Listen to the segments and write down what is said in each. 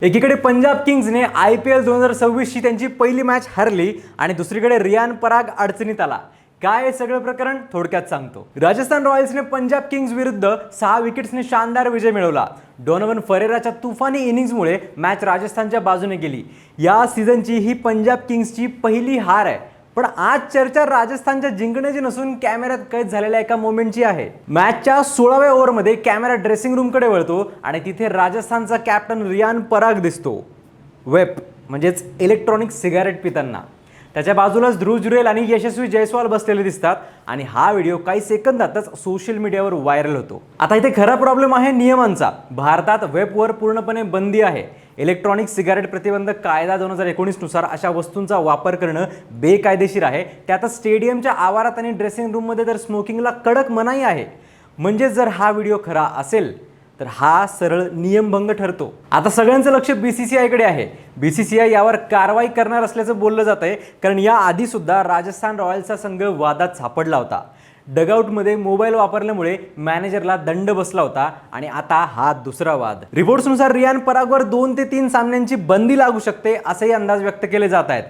एकीकडे पंजाब किंग्सने IPL 2026ची त्यांची पहिली मॅच हरली आणि दुसरीकडे रियान पराग अडचणीत आला. काय हे सगळं प्रकरण थोडक्यात सांगतो. राजस्थान रॉयल्सने पंजाब किंग्स विरुद्ध 6 विकेट्सने शानदार विजय मिळवला. डोनोवन फरेराच्या तुफानी इनिंग्समुळे मॅच राजस्थानच्या बाजूने गेली. या सीझनची ही पंजाब किंग्सची पहिली हार आहे. पण आज चर्चा राजस्थानच्या जिंकण्याची नसून कॅमेऱ्यात कैद झालेल्या एका मोमेंटची आहे. मॅचच्या 16व्या ओव्हरमध्ये कॅमेरा ड्रेसिंग रूमकडे वळतो आणि तिथे राजस्थानचा कॅप्टन रियान पराग दिसतो. वेप म्हणजेच इलेक्ट्रॉनिक सिगारेट पिताना. त्याच्या बाजूलाच ध्रुव जुरेल आणि यशस्वी जयस्वाल बसलेले दिसतात आणि हा व्हिडिओ काही सेकंदातच सोशल मीडियावर व्हायरल होतो. आता इथे खरा प्रॉब्लेम आहे नियमांचा. भारतात वेपवर पूर्णपणे बंदी आहे. इलेक्ट्रॉनिक सिगारेट प्रतिबंधक कायदा 2019 नुसार अशा वस्तूंचा वापर करणं बेकायदेशीर आहे. त्यातच स्टेडियमच्या आवारात आणि ड्रेसिंग रूममध्ये तर स्मोकिंगला कडक मनाई आहे. म्हणजे जर हा व्हिडिओ खरा असेल तर हा सरळ नियमभंग ठरतो. आता सगळ्यांचं लक्ष BCCIकडे आहे. BCCI यावर कारवाई करणार असल्याचं बोललं जात आहे, कारण या आधी सुद्धा राजस्थान रॉयल्सचा संघ वादात सापडला होता. डगआउटमध्ये मोबाईल वापरल्यामुळे मॅनेजरला दंड बसला होता आणि आता हा दुसरा वाद. रिपोर्ट्सनुसार रियान परागवर 2 ते 3 सामन्यांची बंदी लागू शकते असेही अंदाज व्यक्त केले जात आहेत.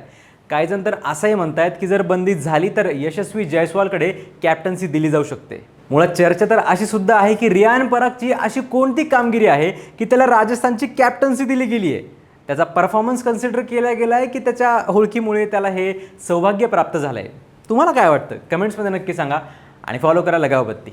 काही जण तर असंही म्हणतायत की जर बंदी झाली तर यशस्वी जयस्वालकडे कॅप्टन्सी दिली जाऊ शकते. मुळात चर्चा तर अशी सुद्धा आहे की रियान परागची अशी कोणती कामगिरी आहे की त्याला राजस्थानची कॅप्टन्सी दिली गेली आहे. त्याचा परफॉर्मन्स कन्सिडर केला गेला आहे की त्याच्या होळकीमुळे त्याला हे सौभाग्य प्राप्त झालं आहे. तुम्हाला काय वाटतं? कमेंट्समध्ये नक्की सांगा आणि फॉलो करा लगावबत्ती.